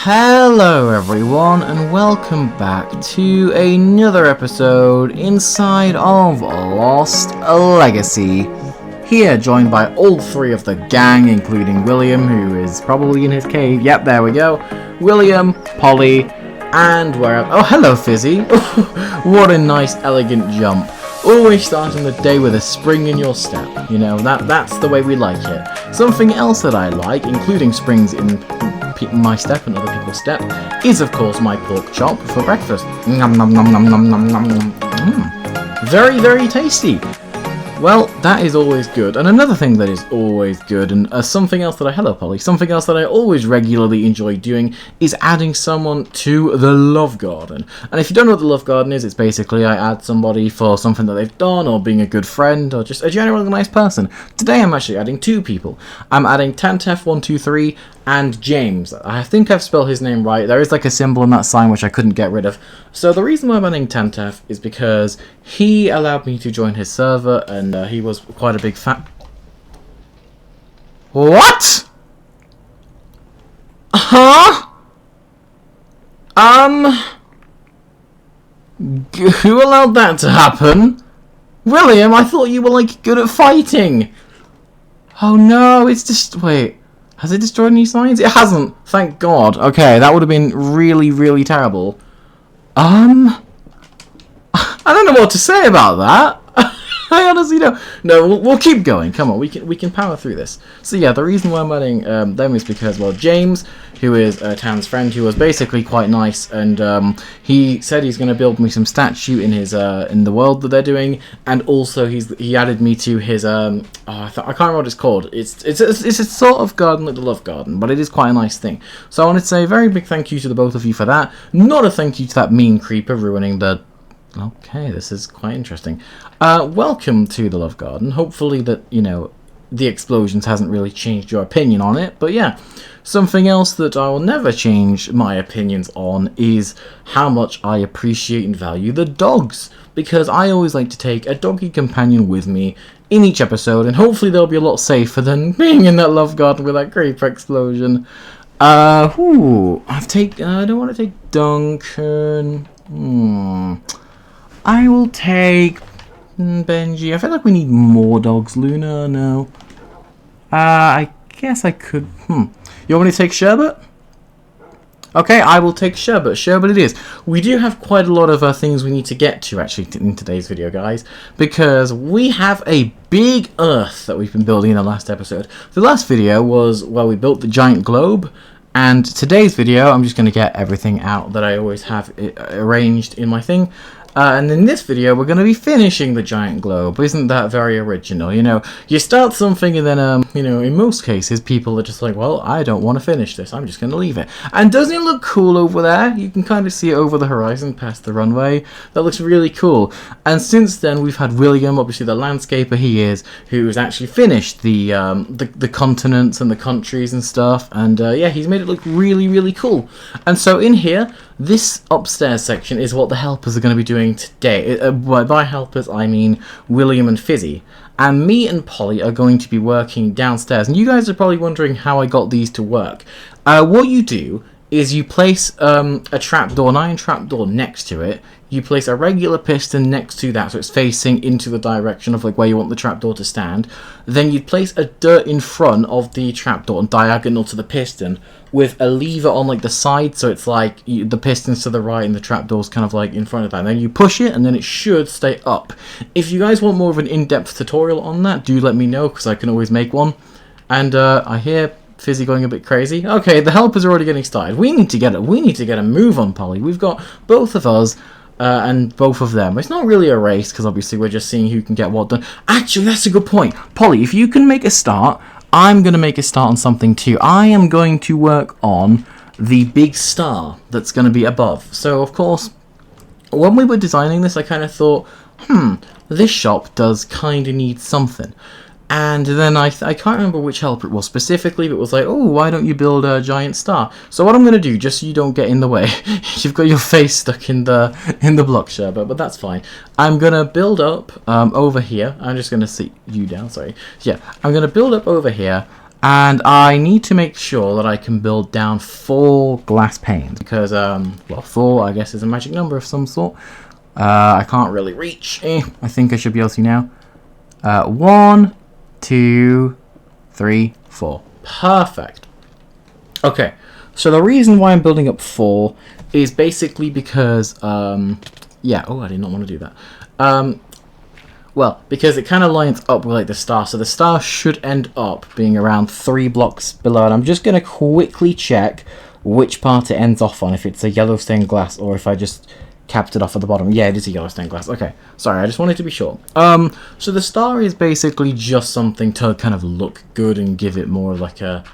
Hello everyone and welcome back to another episode inside of Lost Legacy. Here joined by all three of the gang, including William, who is probably in his cave. Yep, there we go. William, Polly, and where else? Oh, hello Fizzy. What a nice elegant jump. Always starting the day with a spring in your step. You know, that's the way we like it. Something else that I like, including springs in my step and other people's step, is of course my pork chop for breakfast. Nom nom nom nom nom nom nom nom. Very, very tasty. Well, that is always good. And another thing that is always good, and something else that hello Polly, something else that I always regularly enjoy doing is adding someone to the Love Garden. And if you don't know what the Love Garden is, it's basically I add somebody for something that they've done, or being a good friend, or just a generally nice person. Today I'm actually adding two people. I'm adding Tantef123 and James. I think I've spelled his name right. There is like a symbol in that sign which I couldn't get rid of. So the reason why I'm adding Tantef is because he allowed me to join his server, and he was quite a big fan. What? Huh? Who allowed that to happen? William, I thought you were like good at fighting. Oh no, it's just wait. Has it destroyed any signs? It hasn't. Thank God. Okay, that would have been really, really terrible. I don't know what to say about that. I honestly don't. No, we'll keep going. Come on, we can power through this. So yeah, the reason why I'm adding them is because, well, James, who is Tan's friend, who was basically quite nice, and he said he's going to build me some statue in his in the world that they're doing, and also he added me to his I can't remember what it's called. It's a sort of garden like the Love Garden, but it is quite a nice thing. So I wanted to say a very big thank you to the both of you for that. Not a thank you to that mean creeper ruining the. Okay, this is quite interesting. Welcome to the Love Garden. Hopefully that, you know, the explosions hasn't really changed your opinion on it. But yeah, something else that I will never change my opinions on is how much I appreciate and value the dogs. Because I always like to take a doggy companion with me in each episode. And hopefully they'll be a lot safer than being in that Love Garden with that creeper explosion. I don't want to take Duncan. I will take Benji. I feel like we need more dogs. Luna, no. I guess I could. You want me to take Sherbet? Okay, I will take Sherbet. Sherbet it is. We do have quite a lot of things we need to get to, actually, in today's video, guys. Because we have a big Earth that we've been building in the last episode. The last video was, well, we built the giant globe. And today's video, I'm just going to get everything out that I always have arranged in my thing. And in this video, we're going to be finishing the giant globe. Isn't that very original? You know, you start something and then, you know, in most cases, people are just like, well, I don't want to finish this. I'm just going to leave it. And doesn't it look cool over there? You can kind of see it over the horizon past the runway. That looks really cool. And since then, we've had William, obviously the landscaper he is, who's actually finished the continents and the countries and stuff. And yeah, he's made it look really, really cool. And so in here, this upstairs section is what the helpers are going to be doing today. By helpers, I mean William and Fizzy. And me and Polly are going to be working downstairs. And you guys are probably wondering how I got these to work. What you do is you place a trapdoor, an iron trapdoor next to it. You place a regular piston next to that, so it's facing into the direction of like where you want the trapdoor to stand. Then you place a dirt in front of the trapdoor and diagonal to the piston with a lever on like the side, so it's like the piston's to the right and the trapdoor's kind of like in front of that. And then you push it and then it should stay up. If you guys want more of an in-depth tutorial on that, do let me know because I can always make one. And I hear Fizzy going a bit crazy. Okay, the helpers are already getting started. We need to get a move on, Polly. We've got both of us and both of them. It's not really a race because obviously we're just seeing who can get what done. Actually, that's a good point. Polly, if you can make a start, I'm going to make a start on something too. I am going to work on the big star that's going to be above. So, of course, when we were designing this, I kind of thought, this shop does kind of need something. And then I can't remember which helper it was specifically, but it was like, oh, why don't you build a giant star? So what I'm going to do, just so you don't get in the way, you've got your face stuck in the block, Sherbet, but that's fine. I'm going to build up over here. I'm just going to sit you down, sorry. Yeah, I'm going to build up over here, And I need to make sure that I can build down 4 glass panes. Because, well, 4, I guess, is a magic number of some sort. I can't really reach. I think I should be able to now. 1, 2, 3, 4. Perfect. Okay, so the reason why I'm building up 4 is basically because, yeah, oh, I did not want to do that. Well, because it kind of lines up with like the star, so the star should end up being around 3 blocks below, and I'm just going to quickly check which part it ends off on, if it's a yellow stained glass or if I just capped it off at the bottom. Yeah, it is a yellow stained glass. Okay, sorry, I just wanted to be sure. So the star is basically just something to kind of look good and give it more of like a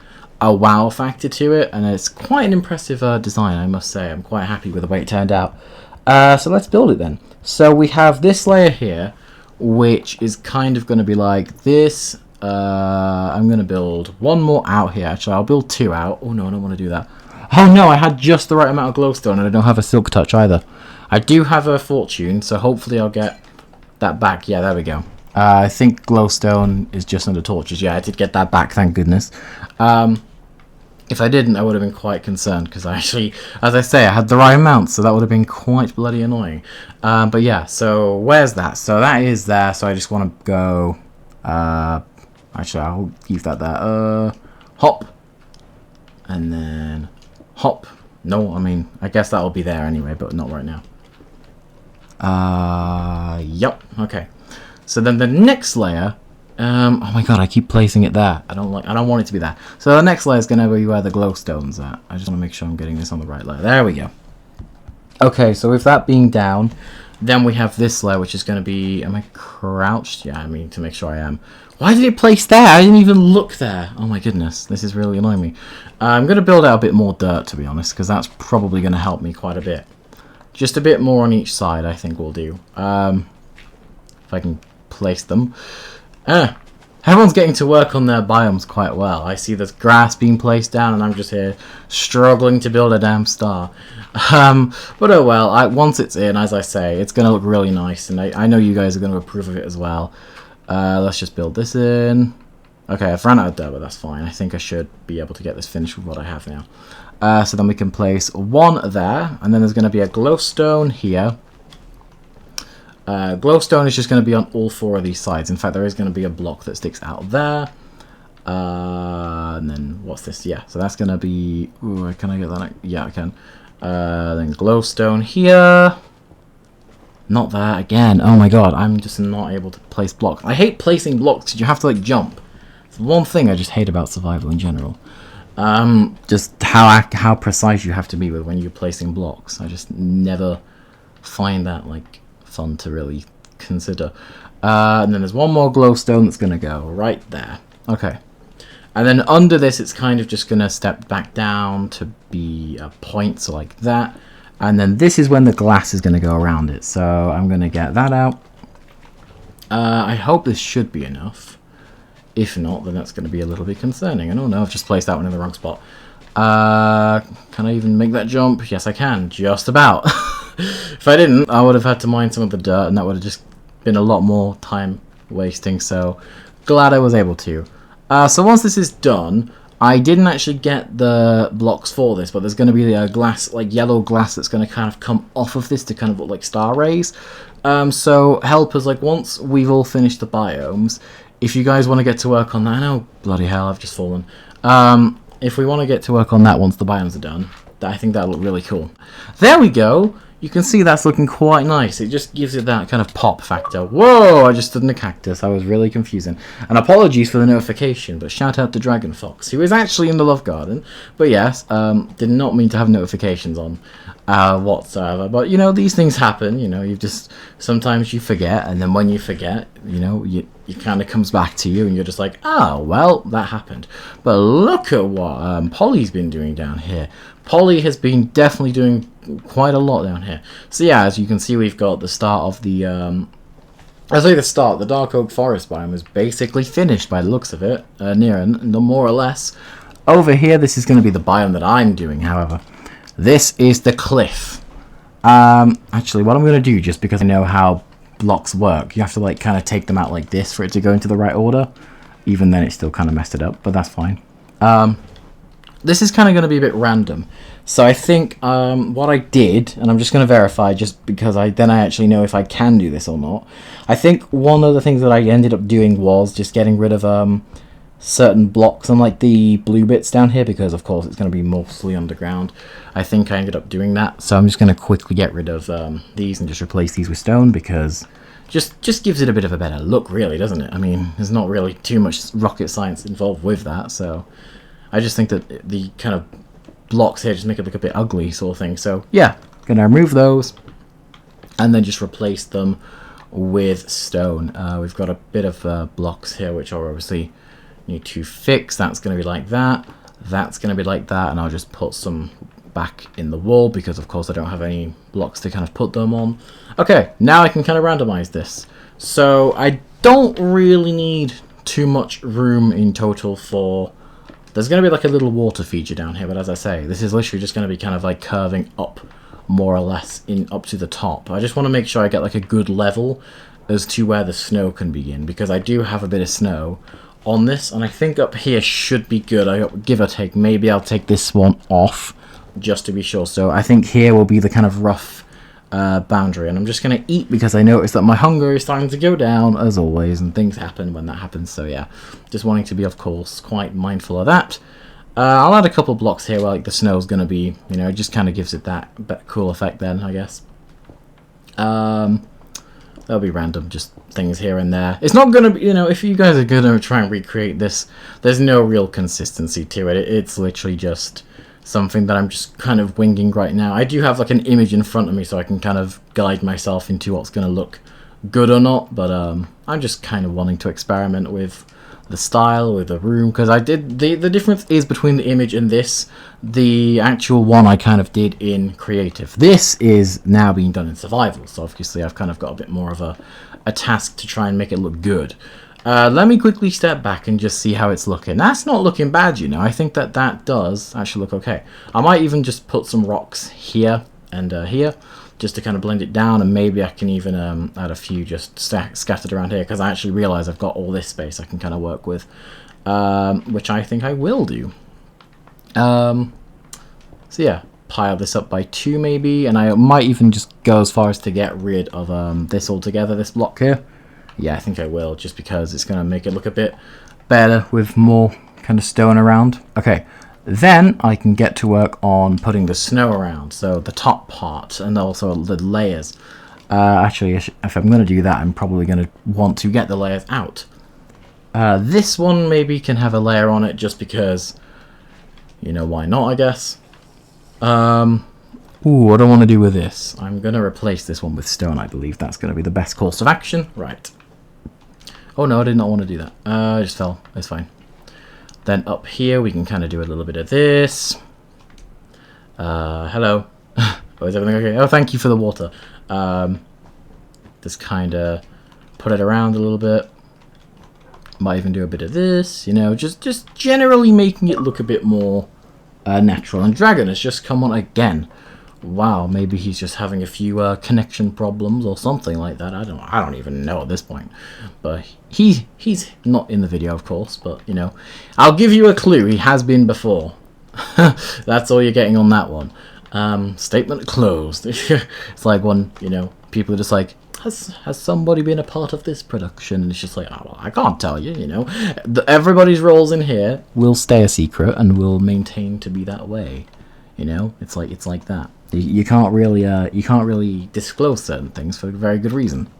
wow factor to it, and it's quite an impressive design, I must say. I'm quite happy with the way it turned out. So let's build it then. So we have this layer here, which is kind of going to be like this. I'm going to build 1 more out here. Actually, I'll build 2 out. Oh no, I don't want to do that. Oh no, I had just the right amount of glowstone, and I don't have a silk touch either. I do have a fortune, so hopefully I'll get that back. Yeah, there we go. I think glowstone is just under torches. Yeah, I did get that back, thank goodness. If I didn't, I would have been quite concerned, because I actually, as I say, I had the right amount, so that would have been quite bloody annoying. But yeah, so where's that? So that is there, so I just want to go, actually, I'll leave that there. Hop, and then hop. No, I mean, I guess that'll be there anyway, but not right now. Yep, okay. So then the next layer, oh my god, I keep placing it there. I don't want it to be there. So the next layer is going to be where the glowstone's at. I just want to make sure I'm getting this on the right layer. There we go. Okay, so with that being down, then we have this layer, which is going to be... Am I crouched? Yeah, I mean, to make sure I am. Why did it place there? I didn't even look there. Oh my goodness, this is really annoying me. I'm going to build out a bit more dirt, to be honest, because that's probably going to help me quite a bit. Just a bit more on each side, I think will do. If I can place them. Everyone's getting to work on their biomes quite well. I see there's grass being placed down, and I'm just here struggling to build a damn star. But oh well, once it's in, as I say, it's going to look really nice, and I know you guys are going to approve of it as well. Let's just build this in. Okay, I've run out of dirt, but that's fine. I think I should be able to get this finished with what I have now. So then we can place 1 there, and then there's going to be a glowstone here. Glowstone is just going to be on all 4 of these sides. In fact, there is going to be a block that sticks out there. And then what's this? Yeah, so that's going to be... Ooh, can I get that? Yeah, I can. Then glowstone here. Not there again. Oh my god, I'm just not able to place blocks. I hate placing blocks because you have to like jump. It's one thing I just hate about survival in general. Just how precise you have to be with when you're placing blocks. I just never find that like fun to really consider. And then there's 1 more glowstone that's going to go right there. Okay. And then under this, it's kind of just going to step back down to be a point, so like that. And then this is when the glass is going to go around it. So I'm going to get that out. I hope this should be enough. If not, then that's going to be a little bit concerning. I don't know, I've just placed that one in the wrong spot. Can I even make that jump? Yes, I can. Just about. If I didn't, I would have had to mine some of the dirt, and that would have just been a lot more time wasting. So glad I was able to. So once this is done, I didn't actually get the blocks for this, but there's going to be a glass, like yellow glass, that's going to kind of come off of this to kind of look like star rays. So help us, like once we've all finished the biomes, if you guys want to get to work on that, I know, bloody hell, I've just fallen. If we want to get to work on that once the biomes are done, I think that'll look really cool. There we go. You can see that's looking quite nice. It just gives it that kind of pop factor. Whoa, I just stood in a cactus. That was really confusing. And apologies for the notification, but shout out to Dragon Fox, who is actually in the Love Garden. But yes, did not mean to have notifications on whatsoever. But, you know, these things happen. You know, sometimes you forget. And then when you forget, you know, it kind of comes back to you. And you're just like, oh, well, that happened. But look at what Polly's been doing down here. Polly has been definitely doing quite a lot down here. So yeah, as you can see, we've got the start of the the Dark Oak Forest biome is basically finished by the looks of it, no more or less. Over here, this is going to be the biome that I'm doing, however. This is the cliff. Actually, what I'm going to do, just because I know how blocks work, you have to like kind of take them out like this for it to go into the right order. Even then, it still kind of messed it up, but that's fine. This is kind of going to be a bit random. So I think what I did, and I'm just going to verify just because I actually know if I can do this or not. I think one of the things that I ended up doing was just getting rid of certain blocks on like the blue bits down here, because of course it's going to be mostly underground. I think I ended up doing that. So I'm just going to quickly get rid of these and just replace these with stone, because just gives it a bit of a better look, really, doesn't it? I mean, there's not really too much rocket science involved with that, so I just think that the kind of blocks here just make it look a bit ugly, sort of thing. So yeah, gonna remove those and then just replace them with stone. We've got a bit of blocks here which are obviously need to fix. That's gonna be like that. That's gonna be like that, and I'll just put some back in the wall because of course I don't have any blocks to kind of put them on. Okay, now I can kind of randomize this. So I don't really need too much room in total for... There's going to be like a little water feature down here, but as I say, this is literally just going to be kind of like curving up more or less up to the top. I just want to make sure I get like a good level as to where the snow can begin, because I do have a bit of snow on this, and I think up here should be good. Give or take, maybe I'll take this one off just to be sure. So I think here will be the kind of rough boundary, and I'm just going to eat because I noticed that my hunger is starting to go down as always, and things happen when that happens. So yeah, just wanting to be of course quite mindful of that. I'll add a couple blocks here where like the snow's going to be, you know, it just kind of gives it that cool effect then, I guess. There'll be random just things here and there. It's not going to be, you know, if you guys are going to try and recreate this, there's no real consistency to it. It's literally just something that I'm just kind of winging right now. I do have like an image in front of me so I can kind of guide myself into what's going to look good or not, but I'm just kind of wanting to experiment with the style, with the room, because I did the difference is between the image and this. The actual one I kind of did in creative. This is now being done in survival, so obviously I've kind of got a bit more of a task to try and make it look good. Let me quickly step back and just see how it's looking. That's not looking bad, you know. I think that does actually look okay. I might even just put some rocks here and here, just to kind of blend it down, and maybe I can even add a few just scattered around here, because I actually realise I've got all this space I can kind of work with, which I think I will do. So yeah, pile this up by 2 maybe, and I might even just go as far as to get rid of this altogether, this block here. Yeah, I think I will, just because it's going to make it look a bit better with more kind of stone around. Okay, then I can get to work on putting the snow around, so the top part, and also the layers. Actually, if I'm going to do that, I'm probably going to want to get the layers out. This one maybe can have a layer on it, just because, you know, why not, I guess. Ooh, what do I want to do with this? I'm going to replace this one with stone, I believe. That's going to be the best course of action. Right. Oh no, I did not want to do that. I just fell. It's fine. Then up here, we can kind of do a little bit of this. Hello. Oh, is everything okay? Oh, thank you for the water. Just kind of put it around a little bit. Might even do a bit of this, you know, just generally making it look a bit more natural. And Dragon has just come on again. Wow, maybe he's just having a few connection problems or something like that. I don't even know at this point. But he's not in the video, of course, but you know, I'll give you a clue. He has been before. That's all you're getting on that one. Statement closed. It's like when, you know, people are just like, has somebody been a part of this production? And it's just like, oh, well, I can't tell you, you know. Everybody's roles in here will stay a secret and will maintain to be that way. You know, it's like that. You can't really disclose certain things for a very good reason.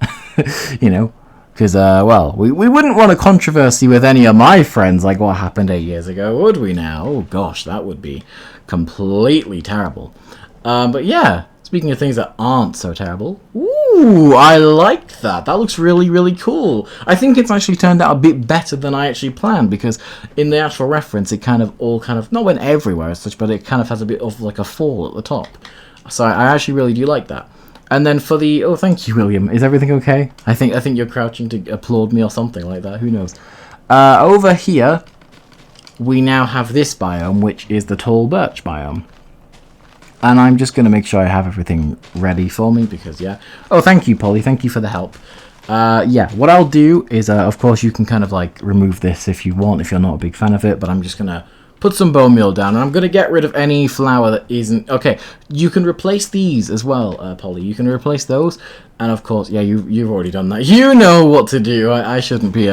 You know, because well, we wouldn't want a controversy with any of my friends like what happened 8 years ago, would we now? Oh gosh, that would be completely terrible. But yeah, speaking of things that aren't so terrible, ooh, I like that. That looks really, really cool. I think it's actually turned out a bit better than I actually planned, because in the actual reference, it kind of not went everywhere as such, but it kind of has a bit of like a fall at the top. So I actually really do like that. And then for the... Oh, thank you, William. Is everything okay? I think you're crouching to applaud me or something like that. Who knows? Over here, we now have this biome, which is the tall birch biome. And I'm just going to make sure I have everything ready for me, because, yeah. Oh, thank you, Polly. Thank you for the help. Yeah, what I'll do is, of course, you can kind of like remove this if you want, if you're not a big fan of it, but I'm just gonna put some bone meal down, and I'm gonna get rid of any flour that isn't... Okay, you can replace these as well, Polly. You can replace those, and of course, yeah, you've already done that. You know what to do. I shouldn't be,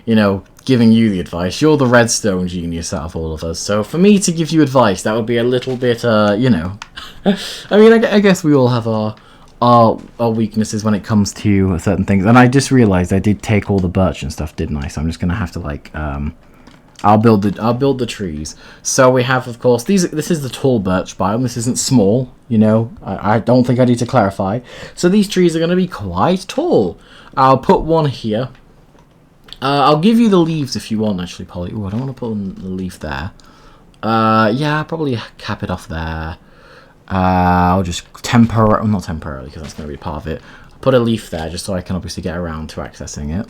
you know, giving you the advice. You're the redstone genius out of all of us, so for me to give you advice, that would be a little bit, you know... I mean, I guess we all have our weaknesses when it comes to certain things, and I just realized I did take all the birch and stuff, didn't I? So I'm just gonna have to like I'll build the trees. So we have, of course, this is the tall birch biome. This isn't small, you know. I don't think I need to clarify. So these trees are gonna be quite tall. I'll put one here. I'll give you the leaves if you want, actually, Polly. Oh, I don't want to put the leaf there. Yeah, I'll probably cap it off there. I'll just not temporarily, because that's going to be part of it. I'll put a leaf there just so I can obviously get around to accessing it.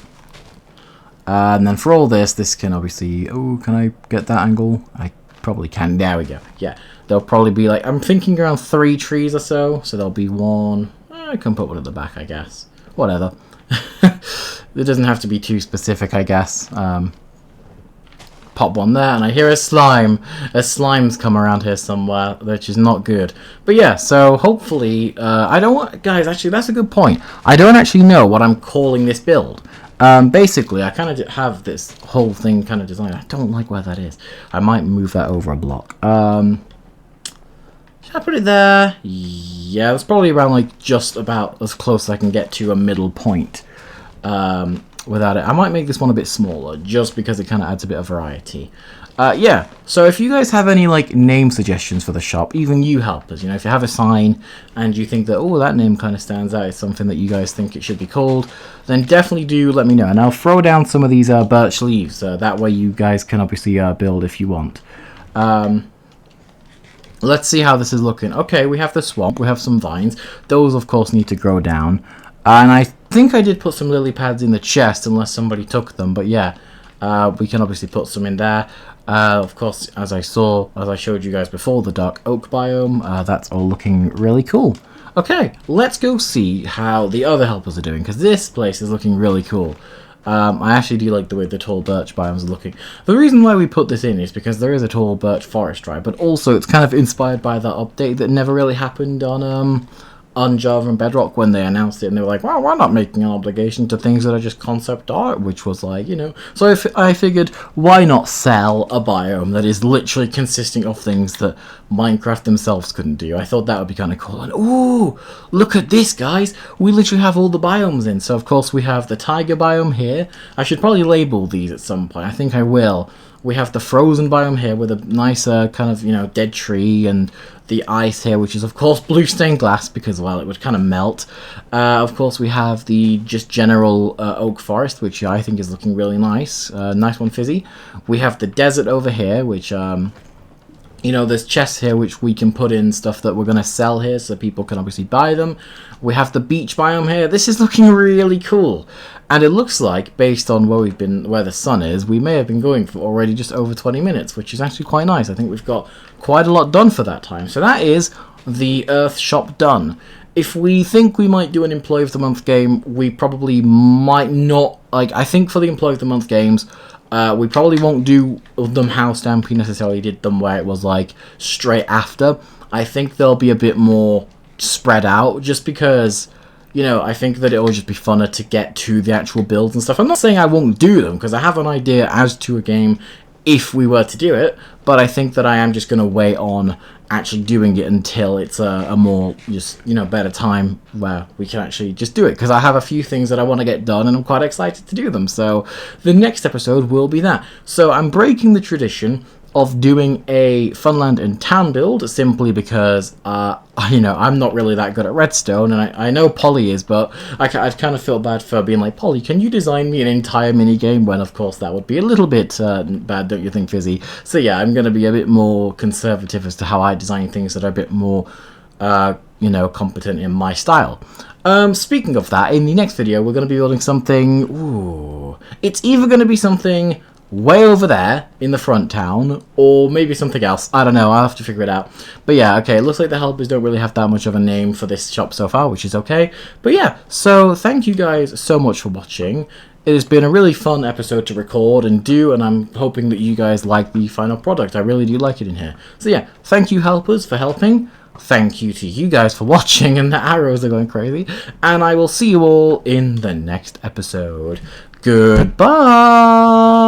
And then for all this can obviously... Oh, can I get that angle? I probably can. There we go. Yeah, there'll probably be like... I'm thinking around 3 trees or so. So there'll be one... I can put one at the back, I guess. Whatever. It doesn't have to be too specific, I guess. Pop one there, and I hear a slime. A slime's come around here somewhere, which is not good. But yeah, so hopefully, I don't want... Guys, actually, that's a good point. I don't actually know what I'm calling this build. Basically, I kind of have this whole thing kind of designed. I don't like where that is. I might move that over a block. Should I put it there? Yeah, that's probably around, like, just about as close as I can get to a middle point. Without it. I might make this one a bit smaller, just because it kind of adds a bit of variety. Yeah, so if you guys have any, like, name suggestions for the shop, even you helpers, you know, if you have a sign and you think that, oh, that name kind of stands out, it's something that you guys think it should be called, then definitely do let me know, and I'll throw down some of these birch leaves, that way you guys can obviously build if you want. Let's see how this is looking. Okay, we have the swamp, we have some vines, those of course need to grow down, and I think I did put some lily pads in the chest unless somebody took them, but yeah, we can obviously put some in there. Of course, as I showed you guys before, the dark oak biome, that's all looking really cool. Okay, let's go see how the other helpers are doing, because this place is looking really cool. I actually do like the way the tall birch biomes are looking. The reason why we put this in is because there is a tall birch forest, right? But also it's kind of inspired by that update that never really happened on Java and Bedrock when they announced it, and they were like, well, we're not making an obligation to things that are just concept art, which was like, you know, so I figured, why not sell a biome that is literally consisting of things that Minecraft themselves couldn't do? I thought that would be kind of cool. And ooh, look at this, guys, we literally have all the biomes in. So of course we have the tiger biome here. I should probably label these at some point. I think I will. We have the frozen biome here with a nicer kind of, you know, dead tree, and the ice here, which is of course blue stained glass because, well, it would kind of melt. Of course we have the just general oak forest, which I think is looking really nice. Nice one, Fizzy. We have the desert over here, which you know, there's chests here which we can put in stuff that we're going to sell here so people can obviously buy them. We have the beach biome here. This is looking really cool. And it looks like, based on where the sun is, we may have been going for already just over 20 minutes, which is actually quite nice. I think we've got quite a lot done for that time. So that is the Earth shop done. If we think we might do an Employee of the Month game, we probably might not. Like, I think for the Employee of the Month games, we probably won't do them how Stampy necessarily did them, where it was like straight after. I think they'll be a bit more spread out, just because, you know, I think that it'll just be funner to get to the actual builds and stuff. I'm not saying I won't do them, because I have an idea as to a game if we were to do it, but I think that I am just going to wait on actually doing it until it's a more, just, you know, better time where we can actually just do it, because I have a few things that I want to get done and I'm quite excited to do them. So the next episode will be that. So I'm breaking the tradition of doing a Funland and Town build simply because, you know, I'm not really that good at redstone, and I know Polly is, but I'd kind of feel bad for being like, Polly, can you design me an entire minigame? When, of course, that would be a little bit bad, don't you think, Fizzy? So yeah, I'm going to be a bit more conservative as to how I design things that are a bit more, you know, competent in my style. Speaking of that, in the next video, we're going to be building something, ooh, it's either going to be something way over there in the front town, or maybe something else. I don't know, I'll have to figure it out. But yeah, okay, it looks like the helpers don't really have that much of a name for this shop so far, which is okay. But yeah, so thank you guys so much for watching. It has been a really fun episode to record and do, and I'm hoping that you guys like the final product. I really do like it in here. So yeah, thank you helpers for helping. Thank you to you guys for watching, and the arrows are going crazy. And I will see you all in the next episode. Goodbye!